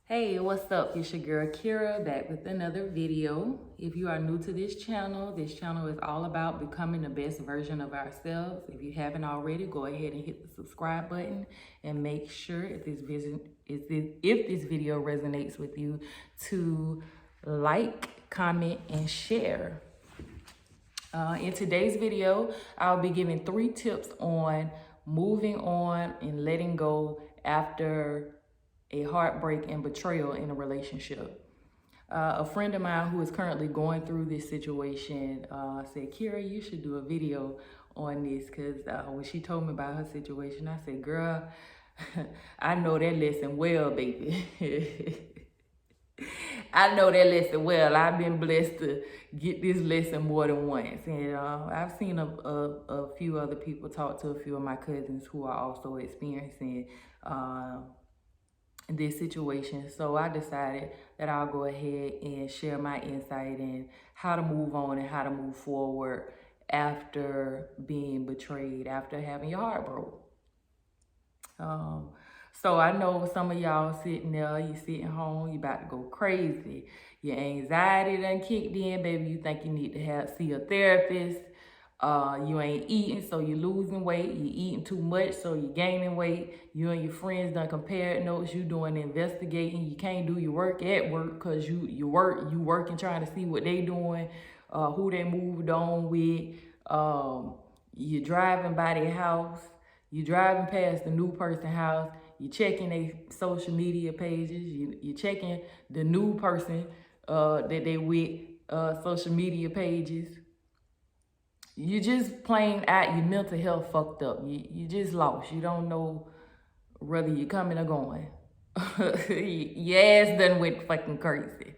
Hey, what's up? It's your girl Kira back with another video. If you are new to this channel is all about becoming the best version of ourselves. If you haven't already, go ahead and hit the subscribe button and make sure if this video resonates with you to like, comment, and share. In today's video, I'll be giving 3 tips on moving on and letting go after a heartbreak and betrayal in a relationship. A friend of mine who is currently going through this situation said, Kira, you should do a video on this, because when she told me about her situation, I said, girl, I know that lesson well, baby. I know that lesson well. I've been blessed to get this lesson more than once. And I've seen a few other people, talk to a few of my cousins who are also experiencing this situation. So I decided that I'll go ahead and share my insight in how to move on and how to move forward after being betrayed, after having your heart broke. So I know some of y'all sitting there, you sitting home, you about to go crazy. Your anxiety done kicked in, baby. You think you need to see a therapist. You ain't eating, so you're losing weight. You eating too much, so you're gaining weight. You and your friends done compared notes. You doing investigating. You can't do your work at work because you working trying to see what they doing, who they moved on with. You're driving by their house. You're driving past the new person's house. You're checking their social media pages. You're checking the new person that they with social media pages. You just plain out your mental health fucked up. You just lost. You don't know whether you're coming or going. Your ass done went fucking crazy.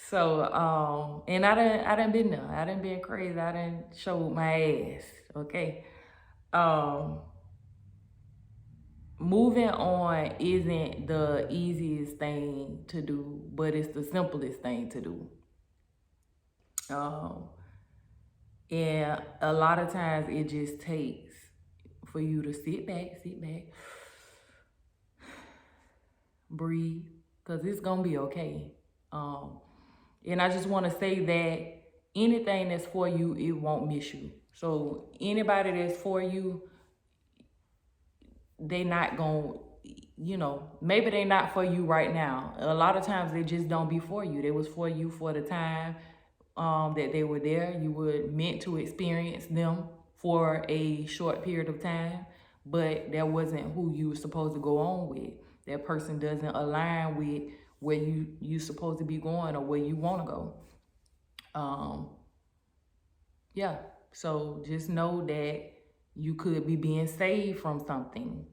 So, and I done been there. I done been crazy. I done showed my ass. Okay. Moving on isn't the easiest thing to do, but it's the simplest thing to do. And a lot of times it just takes for you to sit back, breathe, because it's going to be okay. And I just want to say that anything that's for you, it won't miss you. So anybody that's for you, they not going to, maybe they not for you right now. A lot of times they just don't be for you. They was for you for the time that they were there. You were meant to experience them for a short period of time, but that wasn't who you were supposed to go on with. That person doesn't align with where you supposed to be going or where you want to go. Yeah, so just know that you could be being saved from something.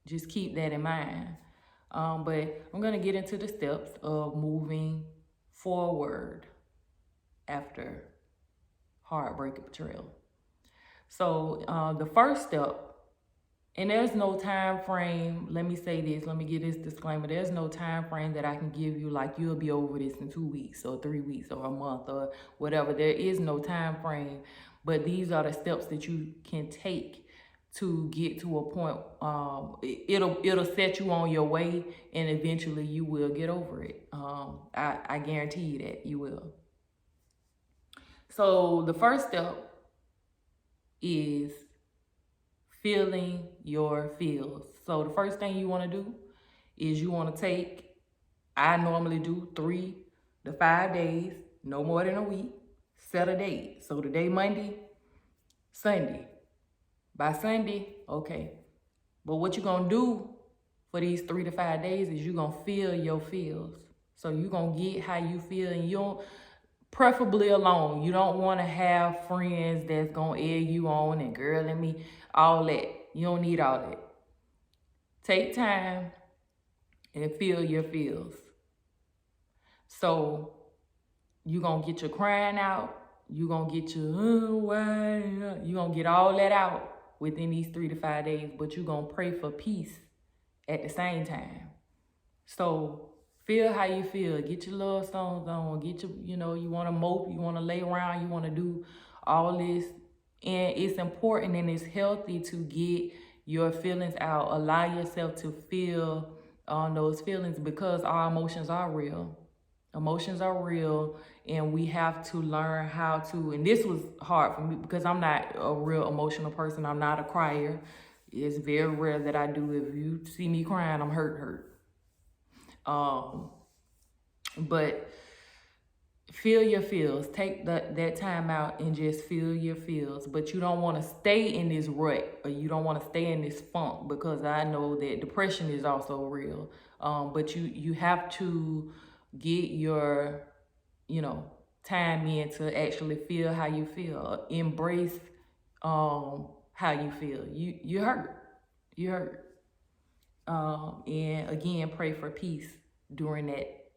Just keep that in mind. But I'm going to get into the steps of moving forward after heartbreak and betrayal. So the first step, and there's no time frame. Let me say this. Let me give this disclaimer. There's no time frame that I can give you like you'll be over this in 2 weeks or 3 weeks or a month or whatever. There is no time frame, but these are the steps that you can take to get to a point. It'll set you on your way, and eventually you will get over it. I guarantee you that you will. So the first step is feeling your feels. So the first thing you want to do is you want to take, I normally do 3 to 5 days, no more than a week, set a date. So today, Monday, Sunday. By Sunday, okay. But what you're going to do for these 3 to 5 days is you're going to feel your feels. So you're going to get how you feel, and you don't, preferably alone. You don't want to have friends that's going to egg you on and girl, let me, all that. You don't need all that. Take time and feel your feels. So you're going to get your crying out. You're going to get your, why? You're going to get all that out within these 3 to 5 days, but you're going to pray for peace at the same time. So feel how you feel. Get your love songs on. Get your, you want to mope, you want to lay around, you want to do all this. And it's important and it's healthy to get your feelings out. Allow yourself to feel on those feelings, because our emotions are real. Emotions are real, and we have to learn how to, and this was hard for me because I'm not a real emotional person. I'm not a crier. It's very rare that I do. If you see me crying, I'm hurt. Um, but feel your feels. Take that time out and just feel your feels. But you don't want to stay in this rut, or you don't want to stay in this funk, because I know that depression is also real. But you have to get your, time in to actually feel how you feel. Embrace how you feel. You hurt. You hurt. And again, pray for peace during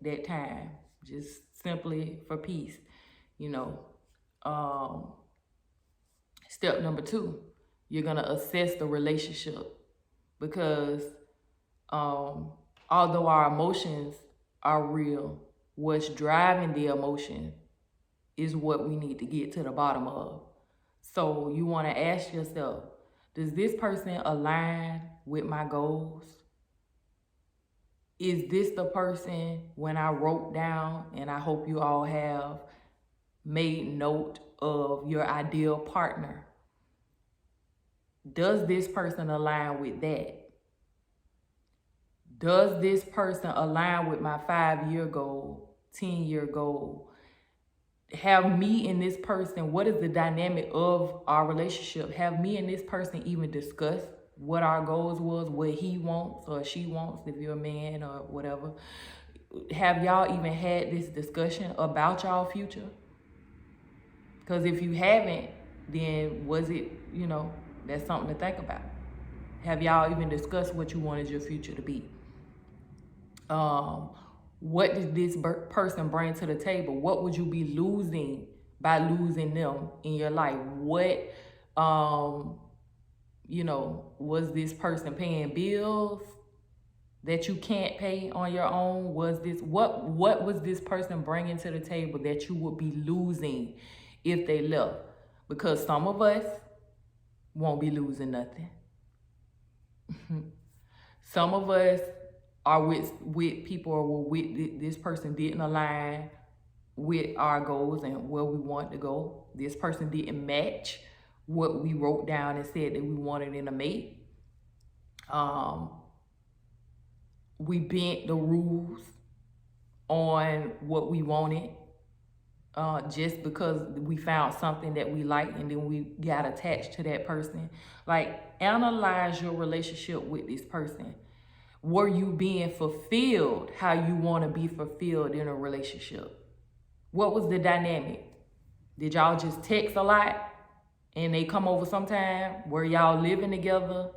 that time. Just simply for peace, you know. Um, Step number 2, you're gonna assess the relationship, because although our emotions are real, what's driving the emotion is what we need to get to the bottom of. So you want to ask yourself, does this person align with my goals? Is this the person, when I wrote down, and I hope you all have made note of your ideal partner, does this person align with that? Does this person align with my 5-year goal, 10-year goal? Have me and this person, what is the dynamic of our relationship? Have me and this person even discussed what our goals was, what he wants or she wants, if you're a man or whatever? Have y'all even had this discussion about y'all future? Because if you haven't, then was it, that's something to think about. Have y'all even discussed what you wanted your future to be? What does this person bring to the table? What would you be losing by losing them in your life? What, was this person paying bills that you can't pay on your own? What was this person bringing to the table that you would be losing if they left? Because some of us won't be losing nothing. Some of us are with people, or with this person didn't align with our goals and where we want to go. This person didn't match what we wrote down and said that we wanted in a mate. We bent the rules on what we wanted just because we found something that we liked, and then we got attached to that person. Like, analyze your relationship with this person. Were you being fulfilled how you want to be fulfilled in a relationship? What was the dynamic? Did y'all just text a lot and they come over sometime? Were y'all living together?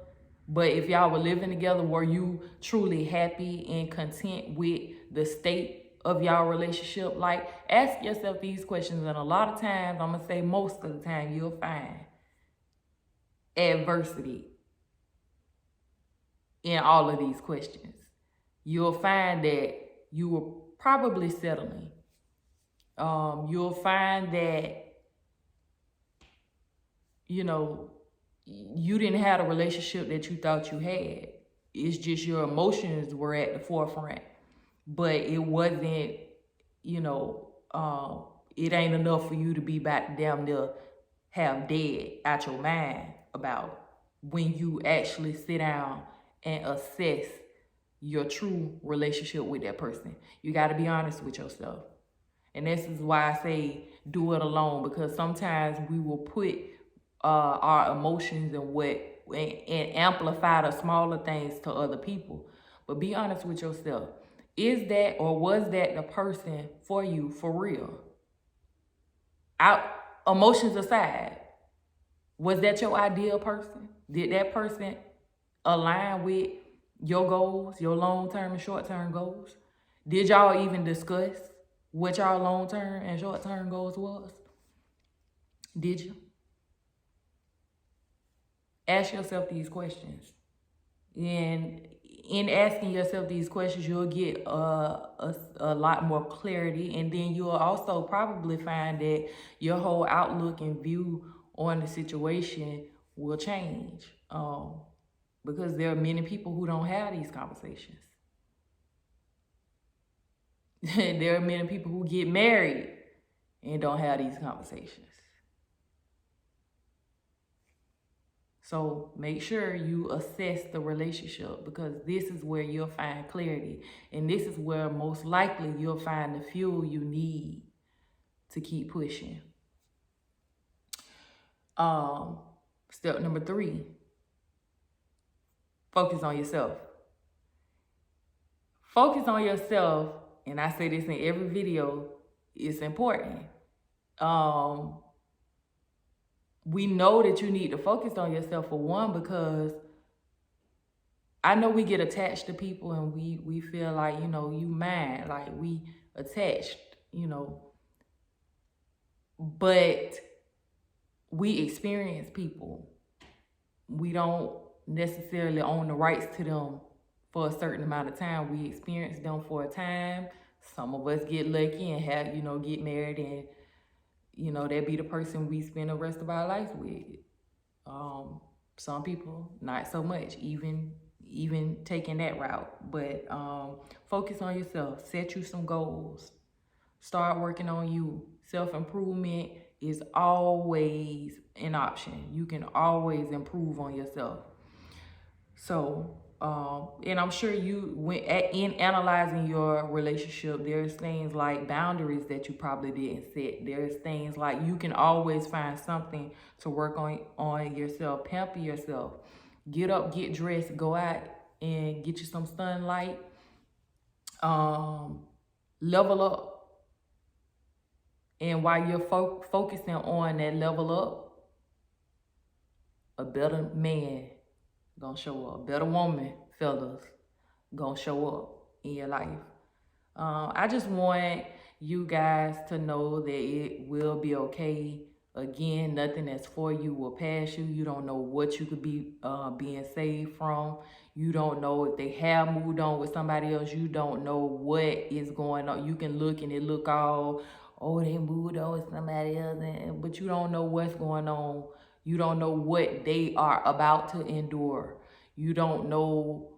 But if y'all were living together, were you truly happy and content with the state of y'all relationship? Like, ask yourself these questions, and a lot of times, I'm gonna say most of the time, you'll find adversity in all of these questions. You'll find that you were probably settling. You'll find that, you didn't have a relationship that you thought you had. It's just your emotions were at the forefront. But it wasn't, it ain't enough for you to be back damn near have dead out your mind about when you actually sit down and assess your true relationship with that person. You got to be honest with yourself. And this is why I say do it alone, because sometimes we will put our emotions and amplify the smaller things to other people. But be honest with yourself. Is that, or was that the person for you for real? Emotions aside, was that your ideal person? Did that person align with your goals, your long-term and short-term goals? Did y'all even discuss what y'all long-term and short-term goals was? Did you? Ask yourself these questions. And in asking yourself these questions, you'll get a lot more clarity. And then you'll also probably find that your whole outlook and view on the situation will change. Because there are many people who don't have these conversations. There are many people who get married and don't have these conversations. So make sure you assess the relationship, because this is where you'll find clarity. And this is where most likely you'll find the fuel you need to keep pushing. Step number 3, focus on yourself. Focus on yourself, and I say this in every video, it's important. We know that you need to focus on yourself, for one, because I know we get attached to people and we feel like, you mine, like we attached, but we experience people. We don't necessarily own the rights to them for a certain amount of time. We experience them for a time. Some of us get lucky and have, get married, and, that be the person we spend the rest of our lives with. Some people, not so much, even taking that route. But focus on yourself. Set you some goals. Start working on you. Self-improvement is always an option. You can always improve on yourself. So, and I'm sure in analyzing your relationship, there's things like boundaries that you probably didn't set. There's things like you can always find something to work on yourself. Pamper yourself. Get up, get dressed, go out and get you some sunlight. Level up. And while you're focusing on that level up, a better man gonna show up. A better woman, fellas, gonna show up in your life. I just want you guys to know that it will be okay. Again, nothing that's for you will pass you. You don't know what you could be being saved from. You don't know if they have moved on with somebody else. You don't know what is going on. You can look and it look all, oh, they moved on with somebody else, but you don't know what's going on. You don't know what they are about to endure. You don't know,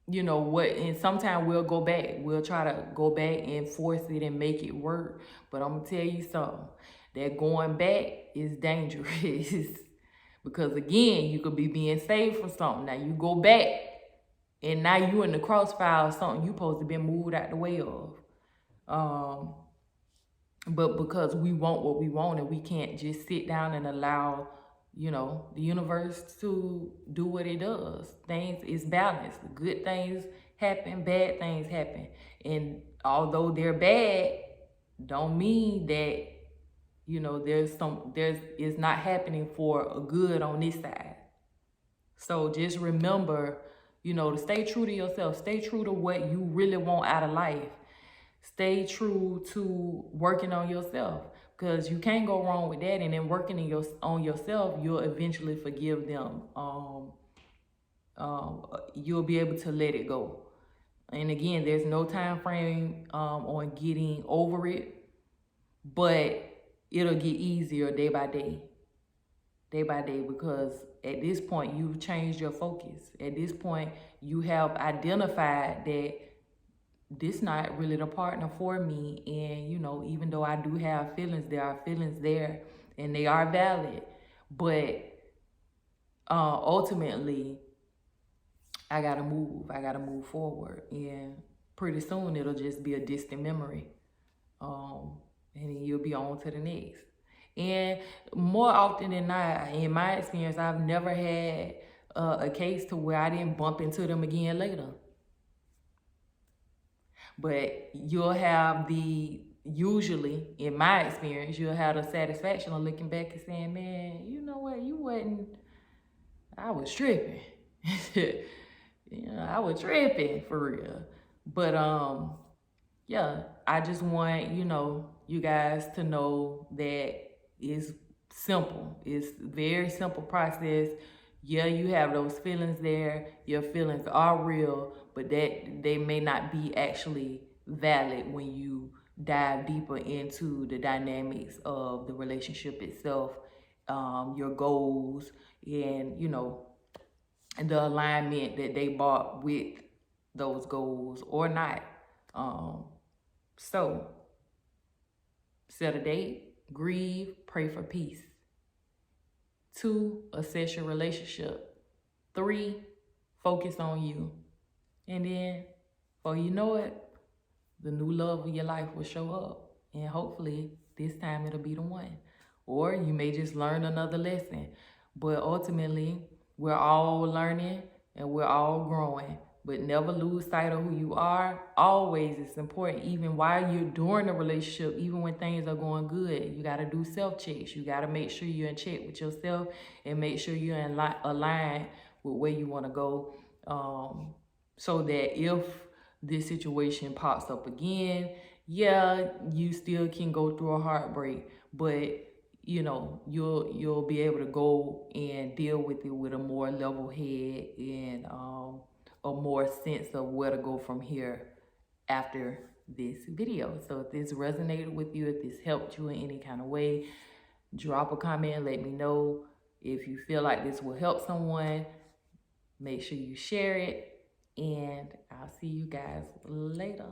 what, and sometimes we'll go back. We'll try to go back and force it and make it work. But I'm going to tell you something. That going back is dangerous. Because again, you could be being saved from something. Now you go back and now you in the crossfire of something you supposed to be moved out the way of. But because we want what we want, and we can't just sit down and allow, the universe to do what it does. Things is balanced. Good things happen, bad things happen. And although they're bad, don't mean that, it's not happening for a good on this side. So just remember, to stay true to yourself. Stay true to what you really want out of life. Stay true to working on yourself, because you can't go wrong with that. And then working on yourself, you'll eventually forgive them. You'll be able to let it go. And again, there's no time frame on getting over it, but it'll get easier day by day, because at this point, you've changed your focus. At this point, you have identified that this not really the partner for me. And, even though I do have feelings, there are feelings there and they are valid. But ultimately, I got to move. I got to move forward. And pretty soon, it'll just be a distant memory. And then you'll be on to the next. And more often than not, in my experience, I've never had a case to where I didn't bump into them again later. But you'll have usually, in my experience, you'll have the satisfaction of looking back and saying, man, you know what, I was tripping. I was tripping for real. But yeah, I just want, you guys to know that it's simple. It's a very simple process. Yeah, you have those feelings there. Your feelings are real, but that they may not be actually valid when you dive deeper into the dynamics of the relationship itself, your goals, and, and the alignment that they brought with those goals or not. So set a date, grieve, pray for peace. 2, assess your relationship. 3, focus on you. And then, before you know it, the new love of your life will show up. And hopefully, this time it'll be the one. Or you may just learn another lesson. But ultimately, we're all learning and we're all growing. But never lose sight of who you are. Always, it's important, even while you're during the relationship, even when things are going good, you got to do self-checks. You got to make sure you're in check with yourself and make sure you're in aligned with where you want to go. So that if this situation pops up again, yeah, you still can go through a heartbreak, but you know, you'll be able to go and deal with it with a more level head and a more sense of where to go from here after this video. So if this resonated with you, if this helped you in any kind of way, drop a comment, let me know. If you feel like this will help someone, make sure you share it, and I'll see you guys later.